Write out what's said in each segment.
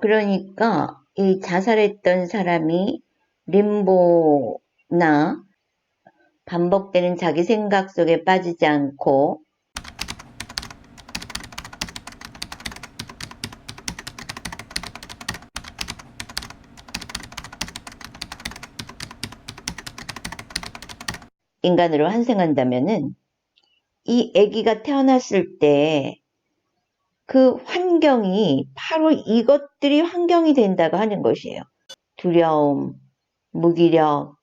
그러니까 이 자살했던 사람이 림보나 반복되는 자기 생각 속에 빠지지 않고 인간으로 환생한다면은 이 아기가 태어났을 때 그 환경이 바로 이것들이 환경이 된다고 하는 것이에요. 두려움, 무기력,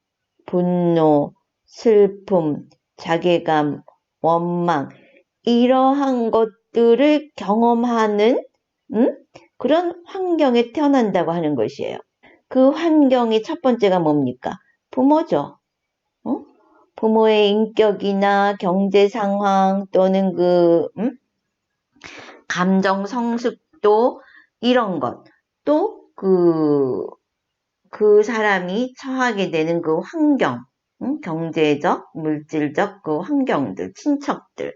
분노, 슬픔, 자괴감, 원망 이러한 것들을 경험하는 그런 환경에 태어난다고 하는 것이에요. 그 환경이 첫 번째가 뭡니까? 부모죠. 부모의 인격이나 경제 상황 또는 감정 성숙도 이런 것. 또 그 사람이 처하게 되는 그 환경, 경제적, 물질적 그 환경들, 친척들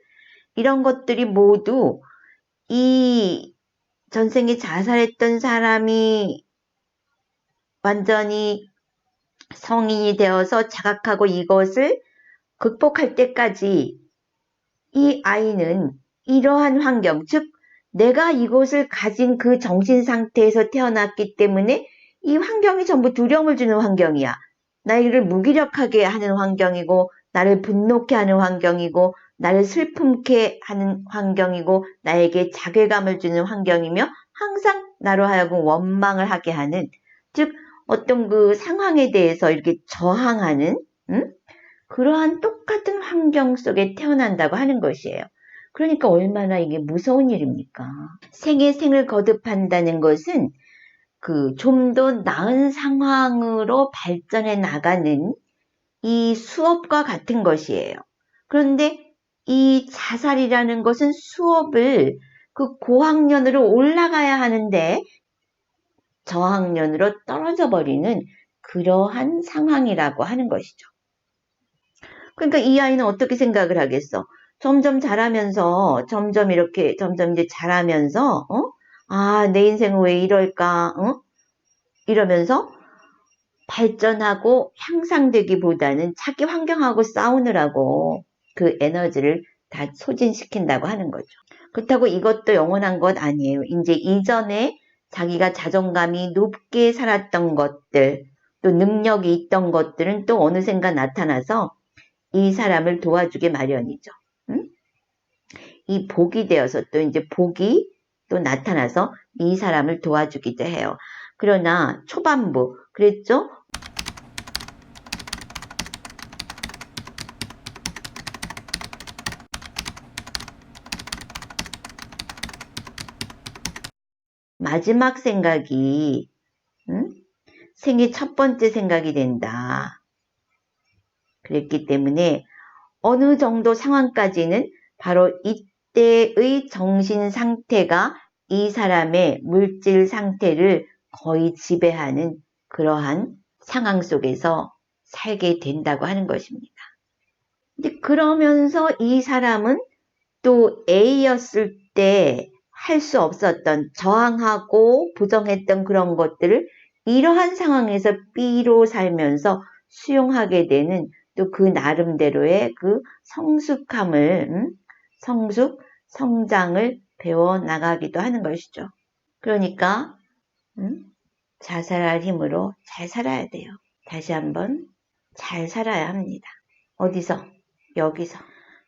이런 것들이 모두 이 전생에 자살했던 사람이 완전히 성인이 되어서 자각하고 이것을 극복할 때까지 이 아이는 이러한 환경, 즉 내가 이것을 가진 그 정신 상태에서 태어났기 때문에 이 환경이 전부 두려움을 주는 환경이야. 나를 무기력하게 하는 환경이고 나를 분노케 하는 환경이고 나를 슬픔케 하는 환경이고 나에게 자괴감을 주는 환경이며 항상 나로 하여금 원망을 하게 하는, 즉 어떤 그 상황에 대해서 이렇게 저항하는 그러한 똑같은 환경 속에 태어난다고 하는 것이에요. 그러니까 얼마나 이게 무서운 일입니까? 생의 생을 거듭한다는 것은 좀 더 나은 상황으로 발전해 나가는 이 수업과 같은 것이에요. 그런데 이 자살이라는 것은 수업을 그 고학년으로 올라가야 하는데 저학년으로 떨어져 버리는 그러한 상황이라고 하는 것이죠. 그러니까 이 아이는 어떻게 생각을 하겠어? 점점 자라면서, 점점 이제 자라면서, 내 인생은 왜 이럴까, 이러면서 발전하고 향상되기보다는 자기 환경하고 싸우느라고 그 에너지를 다 소진시킨다고 하는 거죠. 그렇다고 이것도 영원한 것 아니에요. 이제 이전에 자기가 자존감이 높게 살았던 것들, 또 능력이 있던 것들은 또 어느샌가 나타나서 이 사람을 도와주게 마련이죠. 이 복이 되어서 또 이제 복이 또 나타나서 이 사람을 도와주기도 해요. 그러나 초반부 그랬죠? 마지막 생각이 생의 첫 번째 생각이 된다. 그랬기 때문에 어느 정도 상황까지는 바로 이때의 정신 상태가 이 사람의 물질 상태를 거의 지배하는 그러한 상황 속에서 살게 된다고 하는 것입니다. 근데 그러면서 이 사람은 또 A였을 때 할 수 없었던 저항하고 부정했던 그런 것들을 이러한 상황에서 B로 살면서 수용하게 되는 또 그 나름대로의 그 성숙함을, 성장을 배워나가기도 하는 것이죠. 그러니까 자살할 힘으로 잘 살아야 돼요. 다시 한번 잘 살아야 합니다. 어디서? 여기서.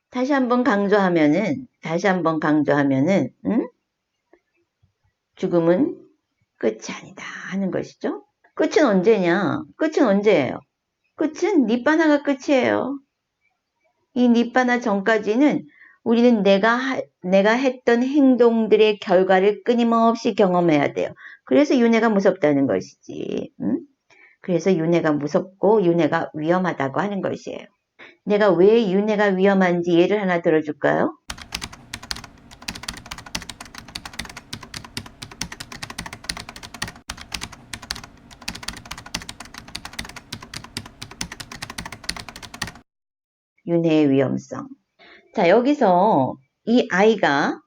다시 한번 강조하면은 죽음은 끝이 아니다 하는 것이죠. 끝은 언제냐? 끝은 언제예요? 끝은 니바나가 끝이에요. 이 니바나 전까지는 우리는 내가 했던 행동들의 결과를 끊임없이 경험해야 돼요. 그래서 윤회가 무섭다는 것이지. 그래서 윤회가 무섭고 윤회가 위험하다고 하는 것이에요. 내가 왜 윤회가 위험한지 예를 하나 들어줄까요? 윤회의 위험성. 자, 여기서 이 아이가,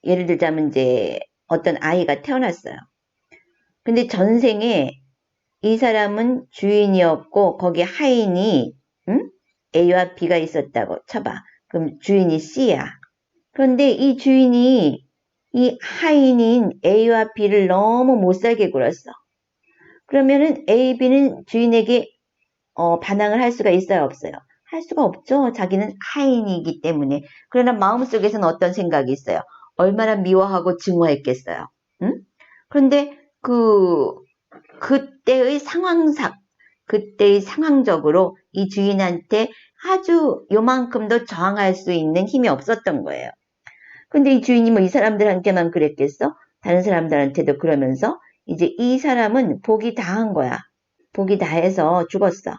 예를 들자면 이제 어떤 아이가 태어났어요. 근데 전생에 이 사람은 주인이었고 거기에 하인이 A와 B가 있었다고 쳐봐. 그럼 주인이 C야. 그런데 이 주인이 이 하인인 A와 B를 너무 못살게 굴었어. 그러면은 A, B는 주인에게 반항을 할 수가 있어요, 없어요? 할 수가 없죠. 자기는 하인이기 때문에. 그러나 마음속에서는 어떤 생각이 있어요? 얼마나 미워하고 증오했겠어요. 응? 그런데 그때의 그때의 상황적으로 이 주인한테 아주 요만큼도 저항할 수 있는 힘이 없었던 거예요. 근데 이 주인이 뭐 이 사람들한테만 그랬겠어? 다른 사람들한테도 그러면서 이제 이 사람은 복이 다한 거야. 복이 다해서 죽었어.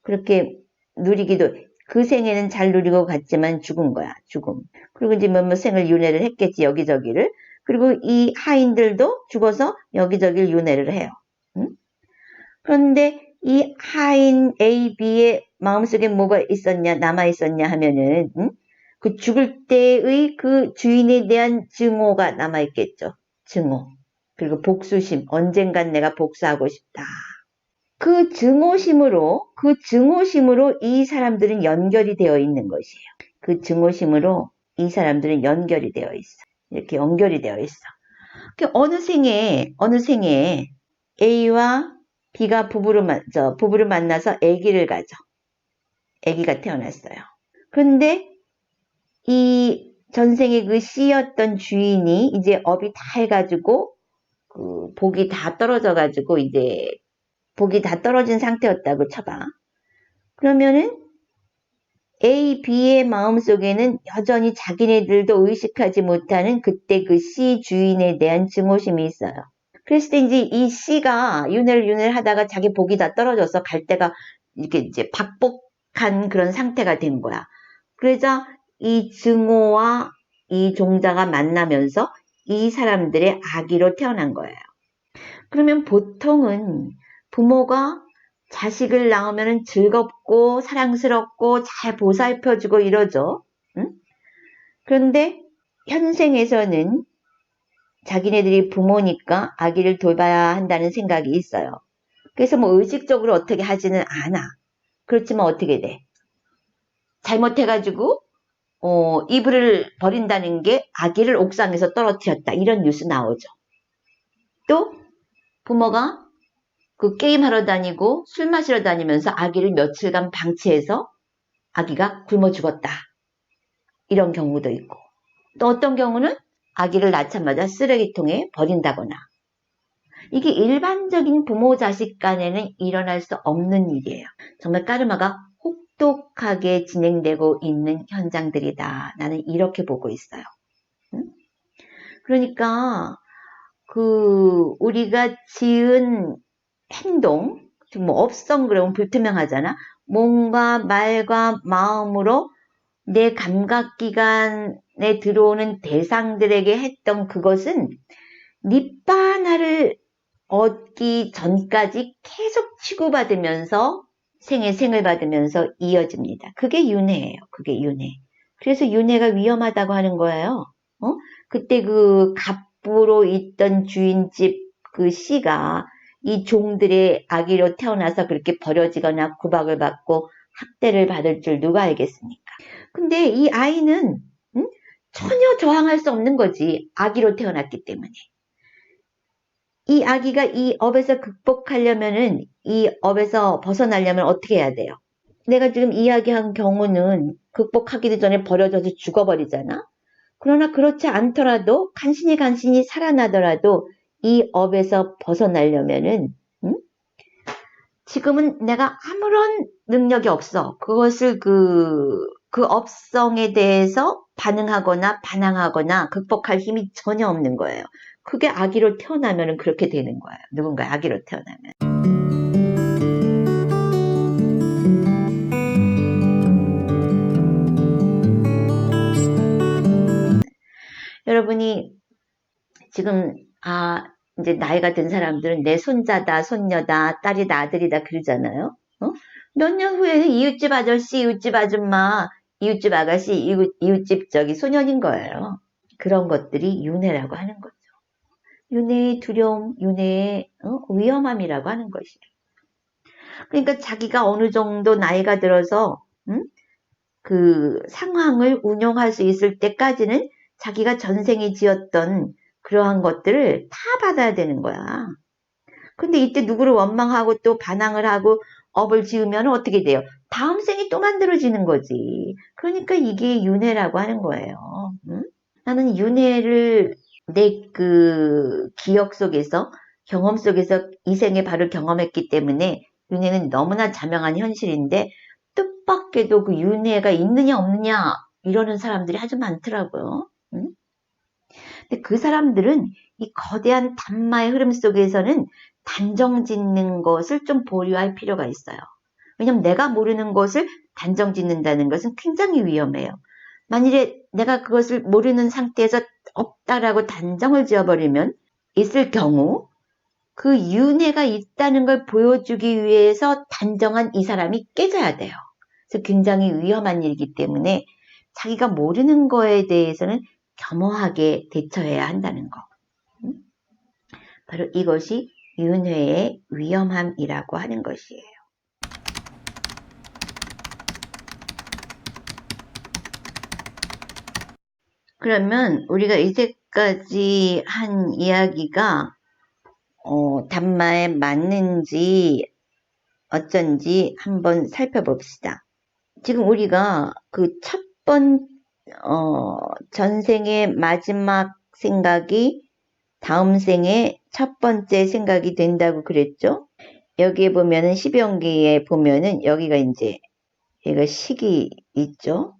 그렇게 누리기도 그 생에는 잘 누리고 갔지만 죽은 거야. 죽음. 그리고 이제 뭐 생을 윤회를 했겠지 여기저기를. 그리고 이 하인들도 죽어서 여기저기를 윤회를 해요. 응? 그런데 이 하인 A, B의 마음속에 뭐가 있었냐 남아 있었냐 하면은 그 죽을 때의 그 주인에 대한 증오가 남아 있겠죠. 증오. 그리고 복수심. 언젠간 내가 복수하고 싶다. 그 증오심으로 이 사람들은 연결이 되어 있는 것이에요. 그 증오심으로 이 사람들은 연결이 되어 있어. 이렇게 연결이 되어 있어. 어느 생에 A와 B가 부부를 만나서 아기를 가져. 아기가 태어났어요. 그런데 이 전생의 그 C였던 주인이 이제 업이 다 해가지고 복이 다 떨어져가지고 이제 복이 다 떨어진 상태였다고 쳐봐. 그러면은 A, B의 마음속에는 여전히 자기네들도 의식하지 못하는 그때 그 C 주인에 대한 증오심이 있어요. 그랬을 때 이제 이 C가 윤회를 하다가 자기 복이 다 떨어져서 갈 때가 이렇게 이제 박복한 그런 상태가 된 거야. 그래서 이 증오와 이 종자가 만나면서 이 사람들의 아기로 태어난 거예요. 그러면 보통은 부모가 자식을 낳으면 즐겁고 사랑스럽고 잘 보살펴주고 이러죠. 응? 그런데 현생에서는 자기네들이 부모니까 아기를 돌봐야 한다는 생각이 있어요. 그래서 뭐 의식적으로 어떻게 하지는 않아. 그렇지만 어떻게 돼? 잘못해가지고 이불을 버린다는 게 아기를 옥상에서 떨어뜨렸다. 이런 뉴스 나오죠. 또 부모가 그 게임하러 다니고 술 마시러 다니면서 아기를 며칠간 방치해서 아기가 굶어 죽었다. 이런 경우도 있고 또 어떤 경우는 아기를 낳자마자 쓰레기통에 버린다거나 이게 일반적인 부모 자식 간에는 일어날 수 없는 일이에요. 정말 까르마가 혹독하게 진행되고 있는 현장들이다. 나는 이렇게 보고 있어요. 응? 그러니까 우리가 지은 행동, 뭐 업성 그러면 불투명하잖아. 몸과 말과 마음으로 내 감각기관에 들어오는 대상들에게 했던 그것은 니빠나를 얻기 전까지 계속 치고받으면서 생을 받으면서 이어집니다. 그게 윤회예요. 그게 윤회. 그래서 윤회가 위험하다고 하는 거예요. 그때 그 갑부로 있던 주인집 그 씨가 이 종들의 아기로 태어나서 그렇게 버려지거나 구박을 받고 학대를 받을 줄 누가 알겠습니까? 근데 이 아이는 전혀 저항할 수 없는 거지. 아기로 태어났기 때문에. 이 아기가 이 업에서 극복하려면은 이 업에서 벗어나려면 어떻게 해야 돼요? 내가 지금 이야기한 경우는 극복하기도 전에 버려져서 죽어버리잖아. 그러나 그렇지 않더라도 간신히 살아나더라도 이 업에서 벗어나려면은 지금은 내가 아무런 능력이 없어. 그것을 그 업성에 대해서 반응하거나 반항하거나 극복할 힘이 전혀 없는 거예요. 그게 아기로 태어나면 그렇게 되는 거예요. 누군가 아기로 태어나면. 여러분이 지금 이제 나이가 든 사람들은 내 손자다, 손녀다, 딸이다, 아들이다 그러잖아요. 몇 년 후에는 이웃집 아저씨, 이웃집 아줌마, 이웃집 아가씨, 이웃집 저기 소년인 거예요. 그런 것들이 윤회라고 하는 거죠. 윤회의 두려움, 윤회의 위험함이라고 하는 것이죠. 그러니까 자기가 어느 정도 나이가 들어서 그 상황을 운용할 수 있을 때까지는 자기가 전생에 지었던 그러한 것들을 다 받아야 되는 거야. 근데 이때 누구를 원망하고 또 반항을 하고 업을 지으면 어떻게 돼요? 다음 생이 또 만들어지는 거지. 그러니까 이게 윤회라고 하는 거예요. 나는 윤회를 내 그 기억 속에서, 경험 속에서 이 생에 바로 경험했기 때문에 윤회는 너무나 자명한 현실인데 뜻밖에도 그 윤회가 있느냐 없느냐 이러는 사람들이 아주 많더라고요. 근데 그 사람들은 이 거대한 단마의 흐름 속에서는 단정 짓는 것을 좀 보류할 필요가 있어요. 왜냐면 내가 모르는 것을 단정 짓는다는 것은 굉장히 위험해요. 만일에 내가 그것을 모르는 상태에서 없다라고 단정을 지어버리면 있을 경우 그 윤회가 있다는 걸 보여주기 위해서 단정한 이 사람이 깨져야 돼요. 그래서 굉장히 위험한 일이기 때문에 자기가 모르는 거에 대해서는 겸허하게 대처해야 한다는 거. 바로 이것이 윤회의 위험함이라고 하는 것이에요. 그러면 우리가 이제까지 한 이야기가 단마에 맞는지 어쩐지 한번 살펴봅시다. 지금 우리가 그 전생의 마지막 생각이 다음 생의 첫 번째 생각이 된다고 그랬죠? 여기에 보면은 12연기에 보면은 여기가 이제 얘가 식이 있죠?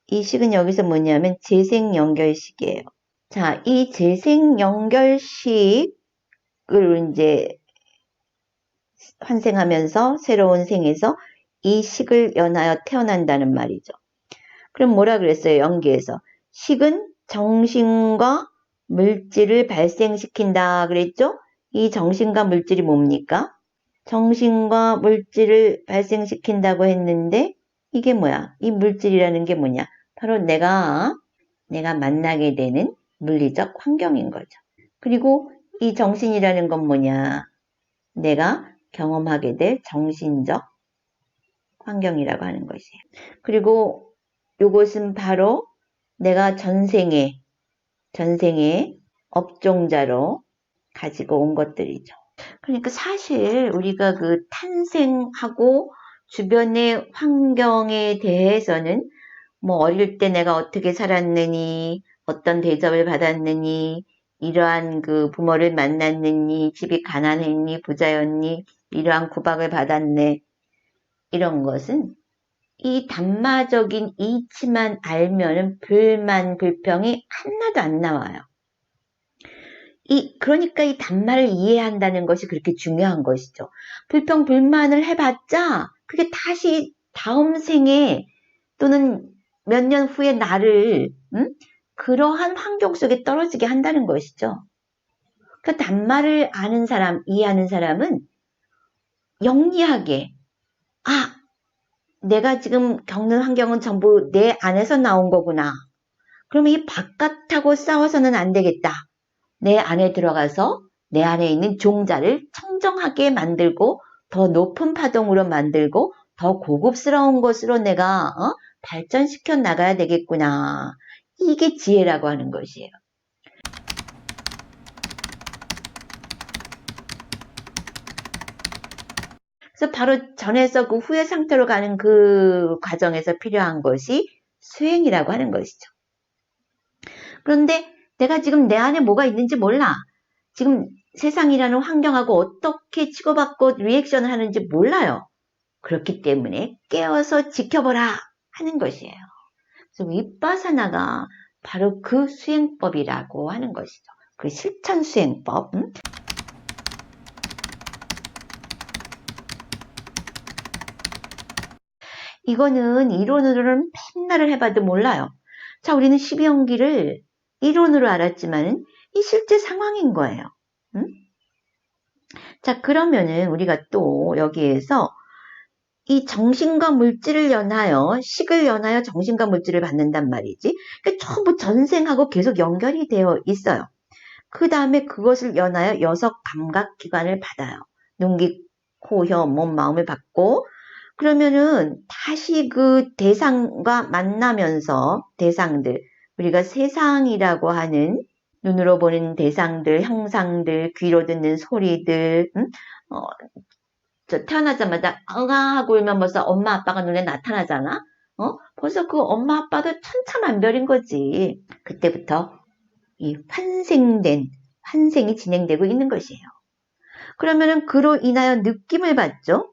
이 식은 여기서 뭐냐면 재생연결식이에요. 자, 이 재생연결식을 이제 환생하면서 새로운 생에서 이 식을 연하여 태어난다는 말이죠. 그럼 뭐라 그랬어요? 연기에서. 식은 정신과 물질을 발생시킨다 그랬죠? 이 정신과 물질이 뭡니까? 정신과 물질을 발생시킨다고 했는데 이게 뭐야? 이 물질이라는 게 뭐냐? 바로 내가 만나게 되는 물리적 환경인 거죠. 그리고 이 정신이라는 건 뭐냐? 내가 경험하게 될 정신적 환경이라고 하는 것이에요. 그리고 이것은 바로 내가 전생에 업종자로 가지고 온 것들이죠. 그러니까 사실 우리가 그 탄생하고 주변의 환경에 대해서는 뭐 어릴 때 내가 어떻게 살았느니, 어떤 대접을 받았느니, 이러한 그 부모를 만났느니, 집이 가난했니, 부자였니, 이러한 구박을 받았네. 이런 것은 이 단마적인 이치만 알면은 불만, 불평이 하나도 안 나와요. 그러니까 이 단마를 이해한다는 것이 그렇게 중요한 것이죠. 불평, 불만을 해봤자 그게 다시 다음 생에 또는 몇 년 후에 나를 그러한 환경 속에 떨어지게 한다는 것이죠. 그 단마를 아는 사람, 이해하는 사람은 영리하게 내가 지금 겪는 환경은 전부 내 안에서 나온 거구나. 그러면 이 바깥하고 싸워서는 안 되겠다. 내 안에 들어가서 내 안에 있는 종자를 청정하게 만들고 더 높은 파동으로 만들고 더 고급스러운 것으로 내가 발전시켜 나가야 되겠구나. 이게 지혜라고 하는 것이에요. 그래서 바로 전에서 그 후의 상태로 가는 그 과정에서 필요한 것이 수행이라고 하는 것이죠. 그런데 내가 지금 내 안에 뭐가 있는지 몰라. 지금 세상이라는 환경하고 어떻게 치고받고 리액션을 하는지 몰라요. 그렇기 때문에 깨어서 지켜보라 하는 것이에요. 그래서 윗바사나가 바로 그 수행법이라고 하는 것이죠. 그 실천 수행법. 이거는 이론으로는 맨날 해봐도 몰라요. 자, 우리는 12연기를 이론으로 알았지만 이 실제 상황인 거예요. 자, 그러면은 우리가 또 여기에서 이 정신과 물질을 연하여 식을 연하여 정신과 물질을 받는단 말이지. 그러니까 전부 전생하고 계속 연결이 되어 있어요. 그 다음에 그것을 연하여 6감각기관을 받아요. 눈, 귀, 코, 혀, 몸, 마음을 받고 그러면은 다시 그 대상과 만나면서 대상들, 우리가 세상이라고 하는 눈으로 보는 대상들, 형상들, 귀로 듣는 소리들, 저 태어나자마자 응아 하고 울면 벌써 엄마 아빠가 눈에 나타나잖아. 벌써 그 엄마 아빠도 천차만별인 거지. 그때부터 이 환생이 진행되고 있는 것이에요. 그러면은 그로 인하여 느낌을 받죠.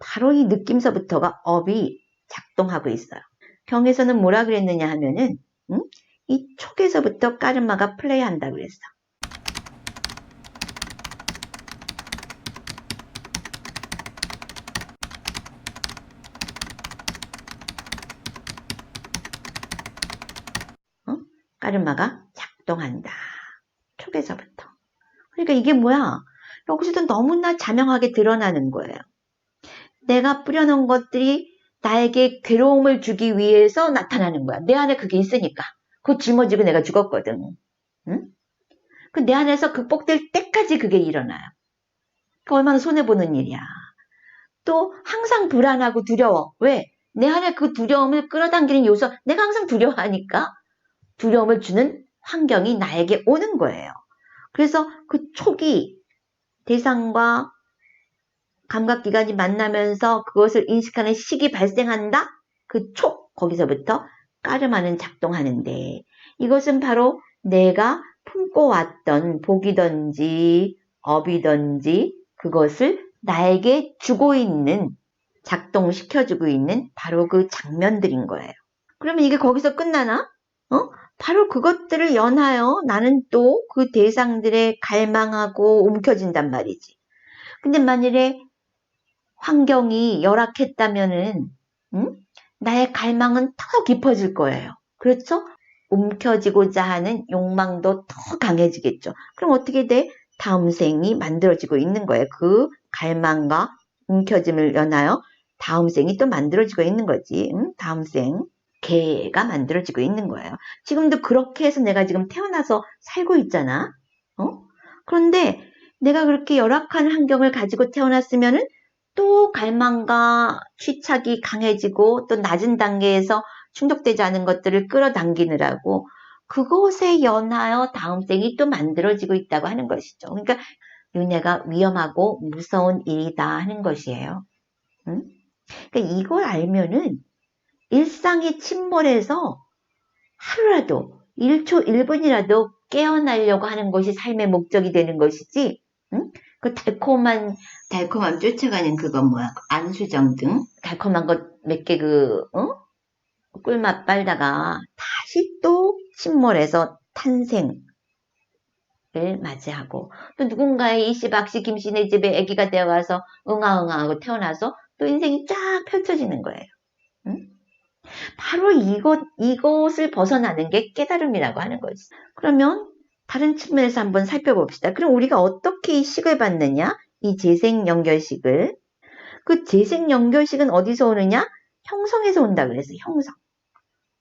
바로 이 느낌서부터가 업이 작동하고 있어요. 경에서는 뭐라 그랬느냐 하면은 이 촉에서부터 까르마가 플레이한다 그랬어. 까르마가 작동한다. 촉에서부터. 그러니까 이게 뭐야? 여기서도 너무나 자명하게 드러나는 거예요. 내가 뿌려놓은 것들이 나에게 괴로움을 주기 위해서 나타나는 거야. 내 안에 그게 있으니까. 그거 짊어지고 내가 죽었거든. 응? 그 내 안에서 극복될 때까지 그게 일어나요. 그 얼마나 손해보는 일이야. 또 항상 불안하고 두려워. 왜? 내 안에 그 두려움을 끌어당기는 요소, 내가 항상 두려워하니까 두려움을 주는 환경이 나에게 오는 거예요. 그래서 그 촉이 대상과 감각기관이 만나면서 그것을 인식하는 식이 발생한다? 그 촉, 거기서부터 까르마는 작동하는데 이것은 바로 내가 품고 왔던 복이든지 업이든지 그것을 나에게 주고 있는, 작동시켜주고 있는 바로 그 장면들인 거예요. 그러면 이게 거기서 끝나나? 바로 그것들을 연하여 나는 또 그 대상들에 갈망하고 움켜진단 말이지. 근데 만일에 환경이 열악했다면은 나의 갈망은 더 깊어질 거예요. 그렇죠? 움켜쥐고자 하는 욕망도 더 강해지겠죠. 그럼 어떻게 돼? 다음 생이 만들어지고 있는 거예요. 그 갈망과 움켜짐을 연하여 다음 생이 또 만들어지고 있는 거지. 다음 생. 개가 만들어지고 있는 거예요. 지금도 그렇게 해서 내가 지금 태어나서 살고 있잖아. 그런데 내가 그렇게 열악한 환경을 가지고 태어났으면은 또 갈망과 취착이 강해지고 또 낮은 단계에서 충족되지 않은 것들을 끌어당기느라고 그것에 연하여 다음 생이 또 만들어지고 있다고 하는 것이죠. 그러니까 윤회가 위험하고 무서운 일이다 하는 것이에요. 그러니까 이걸 알면은 일상이 침몰해서 하루라도 1초 1분이라도 깨어나려고 하는 것이 삶의 목적이 되는 것이지. 그 달콤함 쫓아가는 그건 뭐야? 안수정 등 달콤한 것 몇 개 꿀맛 빨다가 다시 또 침몰해서 탄생을 맞이하고 또 누군가의 이씨 박씨 김씨네 집에 아기가 되어가서 응아응아 하고 태어나서 또 인생이 쫙 펼쳐지는 거예요. 바로 이것을 벗어나는 게 깨달음이라고 하는 거지. 그러면 다른 측면에서 한번 살펴봅시다. 그럼 우리가 어떻게 이 식을 받느냐? 이 재생연결식을. 그 재생연결식은 어디서 오느냐? 형성에서 온다 그랬어요.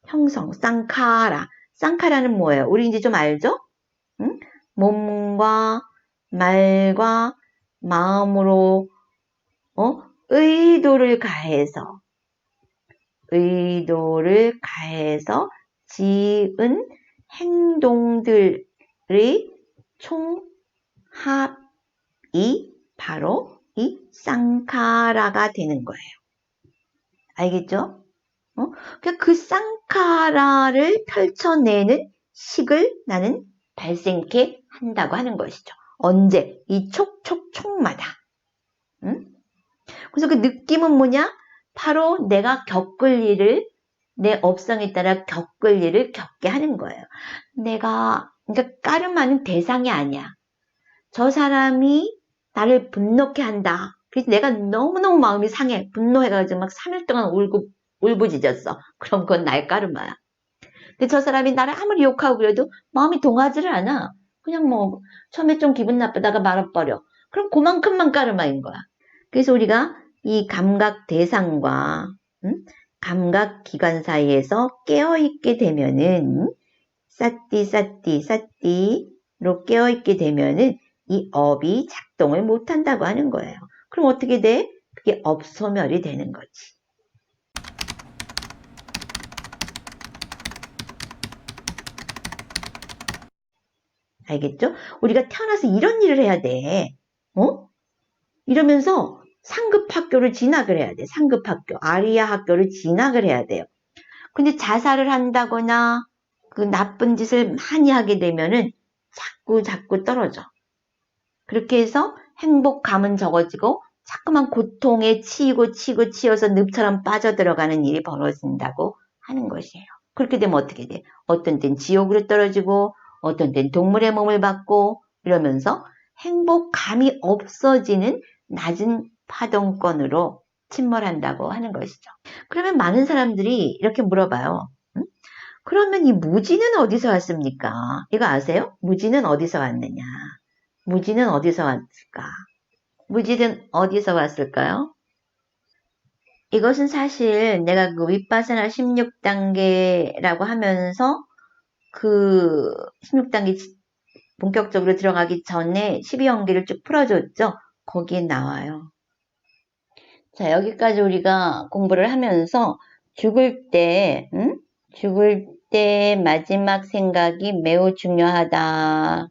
형성, 쌍카라. 쌍카라는 뭐예요? 우리 이제 좀 알죠? 응? 몸과 말과 마음으로 의도를 가해서 지은 행동들의 총합이 바로 이 쌍카라가 되는 거예요. 알겠죠? 그 쌍카라를 펼쳐내는 식을 나는 발생케 한다고 하는 것이죠. 언제? 이 촉마다. 그래서 그 느낌은 뭐냐? 바로 내가 겪을 일을, 내 업성에 따라 겪을 일을 겪게 하는 거예요. 그러니까 까르마는 대상이 아니야. 저 사람이 나를 분노케 한다. 그래서 내가 너무너무 마음이 상해. 분노해가지고 막 3일 동안 울부짖었어. 그럼 그건 나의 까르마야. 근데 저 사람이 나를 아무리 욕하고 그래도 마음이 동하지를 않아. 그냥 뭐 처음에 좀 기분 나쁘다가 말아버려. 그럼 그만큼만 까르마인 거야. 그래서 우리가 이 감각 대상과 감각 기관 사이에서 깨어있게 되면은 사띠 깨어있게 되면은 이 업이 작동을 못한다고 하는 거예요. 그럼 어떻게 돼? 그게 업소멸이 되는 거지. 알겠죠? 우리가 태어나서 이런 일을 해야 돼. 이러면서 상급 학교를 진학을 해야 돼. 상급 학교, 아리아 학교를 진학을 해야 돼요. 근데 자살을 한다거나 그 나쁜 짓을 많이 하게 되면은 자꾸 떨어져. 그렇게 해서 행복감은 적어지고 자꾸만 고통에 치여서 늪처럼 빠져들어가는 일이 벌어진다고 하는 것이에요. 그렇게 되면 어떻게 돼? 어떤 땐 지옥으로 떨어지고 어떤 땐 동물의 몸을 받고 이러면서 행복감이 없어지는 낮은 파동권으로 침몰한다고 하는 것이죠. 그러면 많은 사람들이 이렇게 물어봐요. 그러면 이 무지는 어디서 왔습니까? 이거 아세요? 무지는 어디서 왔느냐? 무지는 어디서 왔을까? 무지는 어디서 왔을까요? 이것은 사실 내가 그 윗바사나 16단계라고 하면서 그 16단계 본격적으로 들어가기 전에 12연계를 쭉 풀어줬죠? 거기에 나와요. 자, 여기까지 우리가 공부를 하면서 죽을 때 마지막 생각이 매우 중요하다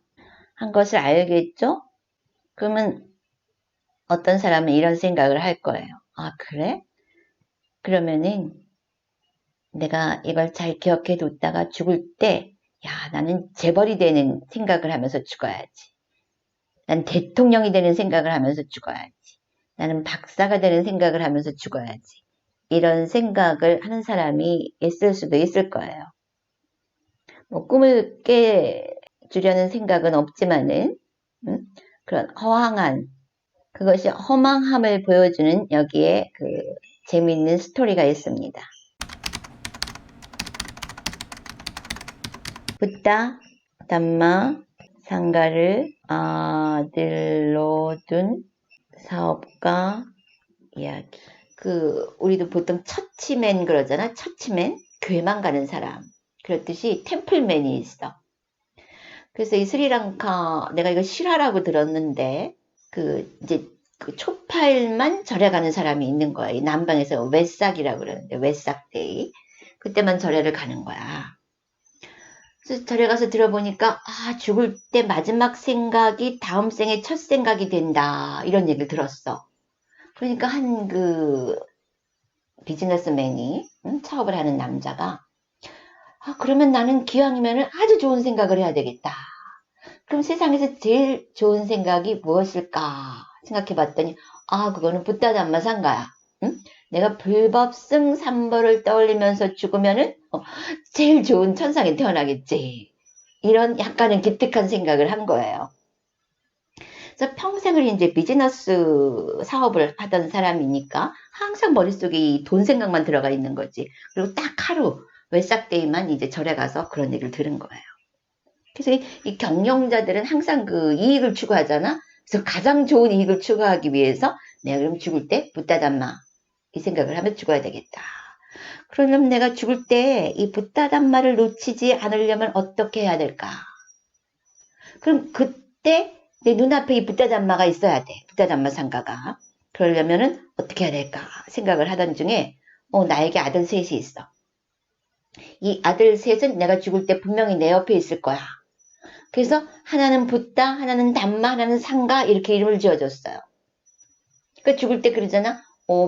한 것을 알겠죠? 그러면 어떤 사람은 이런 생각을 할 거예요. 아, 그래? 그러면은 내가 이걸 잘 기억해 뒀다가 죽을 때, 야, 나는 재벌이 되는 생각을 하면서 죽어야지. 난 대통령이 되는 생각을 하면서 죽어야지. 나는 박사가 되는 생각을 하면서 죽어야지. 이런 생각을 하는 사람이 있을 수도 있을 거예요. 뭐 꿈을 깨주려는 생각은 없지만은 그런 허황한 그것이 허망함을 보여주는 여기에 그 재미있는 스토리가 있습니다. 붓다 담마 상가를 아들로 둔 사업가 이야기. 우리도 보통 처치맨 그러잖아. 처치맨, 교회만 가는 사람. 그렇듯이 템플맨이 있어. 그래서 이 스리랑카, 내가 이거 실화라고 들었는데, 이제 그 초파일만 절에 가는 사람이 있는 거야. 이 남방에서 웨삭이라고 그러는데, 웨삭데이. 그때만 절에를 가는 거야. 그래서 절에 가서 들어보니까, 죽을 때 마지막 생각이 다음 생의 첫 생각이 된다. 이런 얘기를 들었어. 그러니까 비즈니스맨이, 사업을 하는 남자가, 그러면 나는 기왕이면 아주 좋은 생각을 해야 되겠다. 그럼 세상에서 제일 좋은 생각이 무엇일까 생각해 봤더니 그거는 붓다담마 상가야. 응? 내가 불법승 삼보를 떠올리면서 죽으면은 제일 좋은 천상에 태어나겠지. 이런 약간은 기특한 생각을 한 거예요. 그래서 평생을 이제 비즈니스 사업을 하던 사람이니까 항상 머릿속에 이 돈 생각만 들어가 있는 거지. 그리고 딱 하루 외싹데이만 이제 절에 가서 그런 얘기를 들은 거예요. 그래서 이 경영자들은 항상 그 이익을 추구하잖아. 그래서 가장 좋은 이익을 추구하기 위해서 내가 그럼 죽을 때 붓다담마 이 생각을 하면 죽어야 되겠다. 그러려면 내가 죽을 때 이 붓다담마를 놓치지 않으려면 어떻게 해야 될까? 그럼 그때 내 눈앞에 이 붓다담마가 있어야 돼. 붓다담마 상가가. 그러려면은 어떻게 해야 될까 생각을 하던 중에 나에게 아들 셋이 있어. 이 아들 셋은 내가 죽을 때 분명히 내 옆에 있을 거야. 그래서 하나는 붓다, 하나는 담마, 하나는 상가 이렇게 이름을 지어줬어요. 그러니까 죽을 때 그러잖아.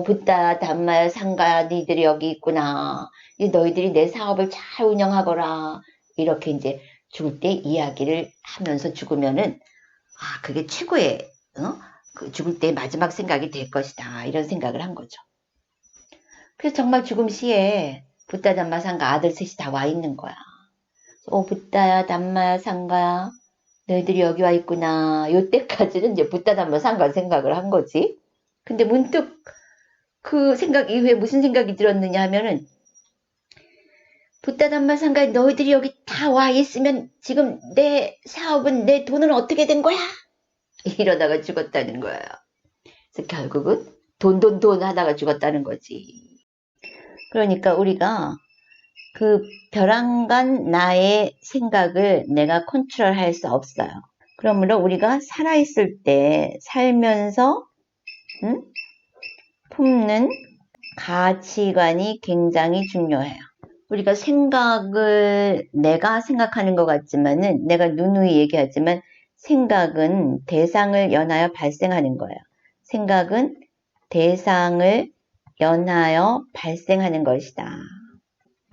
붓다, 담마, 상가 니들이 여기 있구나. 너희들이 내 사업을 잘 운영하거라. 이렇게 이제 죽을 때 이야기를 하면서 죽으면은 그게 최고의 그 죽을 때 마지막 생각이 될 것이다. 이런 생각을 한 거죠. 그래서 정말 죽음 시에 붓다, 담마, 상가 아들 셋이 다 와 있는 거야. 붓다야, 담마야, 상가야. 너희들이 여기 와 있구나. 요때까지는 이제 붓다, 담마, 상가 생각을 한 거지. 근데 문득 그 생각 이후에 무슨 생각이 들었느냐 하면은 붓다, 담마, 상가에 너희들이 여기 다 와 있으면 지금 내 사업은 내 돈은 어떻게 된 거야? 이러다가 죽었다는 거예요. 그래서 결국은 돈 하다가 죽었다는 거지. 그러니까 우리가 그 벼랑간 나의 생각을 내가 컨트롤할 수 없어요. 그러므로 우리가 살아있을 때 살면서 품는 가치관이 굉장히 중요해요. 우리가 생각을 내가 생각하는 것 같지만은 내가 누누이 얘기하지만 생각은 대상을 연하여 발생하는 거예요. 생각은 대상을 연하여 발생하는 것이다.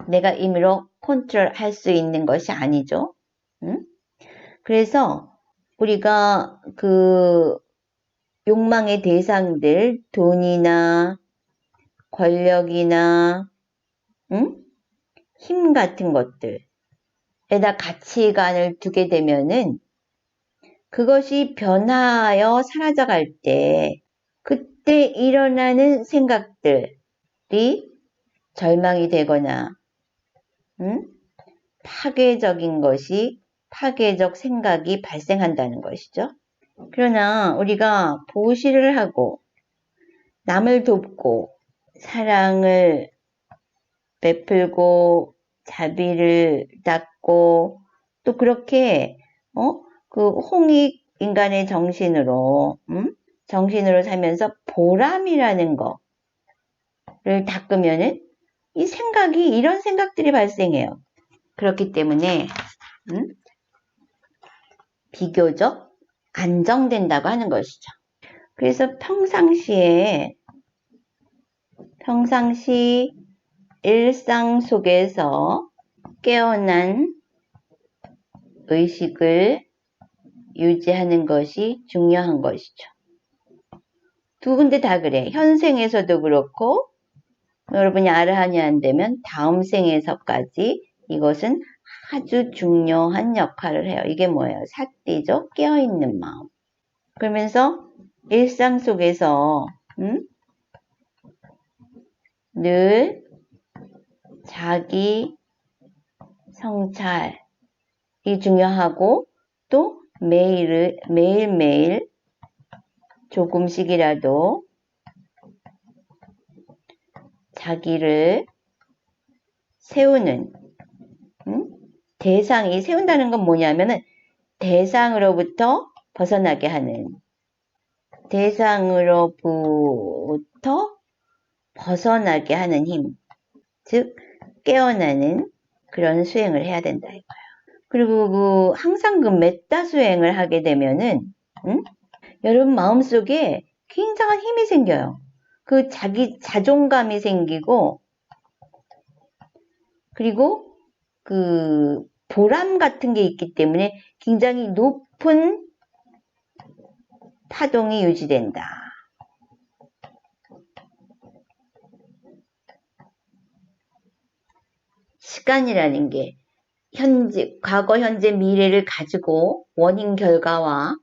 내가 임의로 컨트롤할 수 있는 것이 아니죠. 응? 그래서 우리가 그 욕망의 대상들, 돈이나 권력이나 힘 같은 것들에다 가치관을 두게 되면은 그것이 변화하여 사라져갈 때 그때 일어나는 생각들이 절망이 되거나 파괴적 생각이 발생한다는 것이죠. 그러나 우리가 보시를 하고 남을 돕고 사랑을 베풀고 자비를 닦고 또 그렇게 그 홍익 인간의 정신으로 살면서 보람이라는 거를 닦으면은 이 생각이 이런 생각들이 발생해요. 그렇기 때문에 비교적 안정된다고 하는 것이죠. 그래서 평상시 일상 속에서 깨어난 의식을 유지하는 것이 중요한 것이죠. 두 군데 다 그래. 현생에서도 그렇고 여러분이 아르한이 안 되면 다음 생에서까지 이것은 아주 중요한 역할을 해요. 이게 뭐예요? 사띠죠? 깨어있는 마음. 그러면서 일상 속에서 늘 자기 성찰이 중요하고 또 매일매일 조금씩이라도 자기를 세우는 대상이 세운다는 건 뭐냐면은 대상으로부터 벗어나게 하는 힘, 즉 깨어나는 그런 수행을 해야 된다 이거예요. 그리고 항상 그 메타 수행을 하게 되면은 여러분 마음속에 굉장한 힘이 생겨요. 그 자기 자존감이 생기고 그리고 그 보람 같은 게 있기 때문에 굉장히 높은 파동이 유지된다. 시간이라는 게 과거, 현재, 미래를 가지고 원인 결과와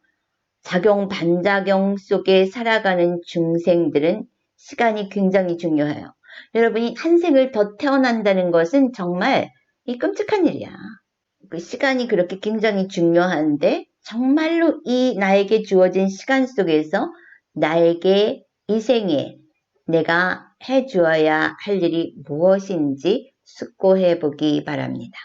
작용, 반작용 속에 살아가는 중생들은 시간이 굉장히 중요해요. 여러분이 한 생을 더 태어난다는 것은 정말 이 끔찍한 일이야. 그 시간이 그렇게 굉장히 중요한데 정말로 이 나에게 주어진 시간 속에서 나에게 이 생에 내가 해주어야 할 일이 무엇인지 숙고해 보기 바랍니다.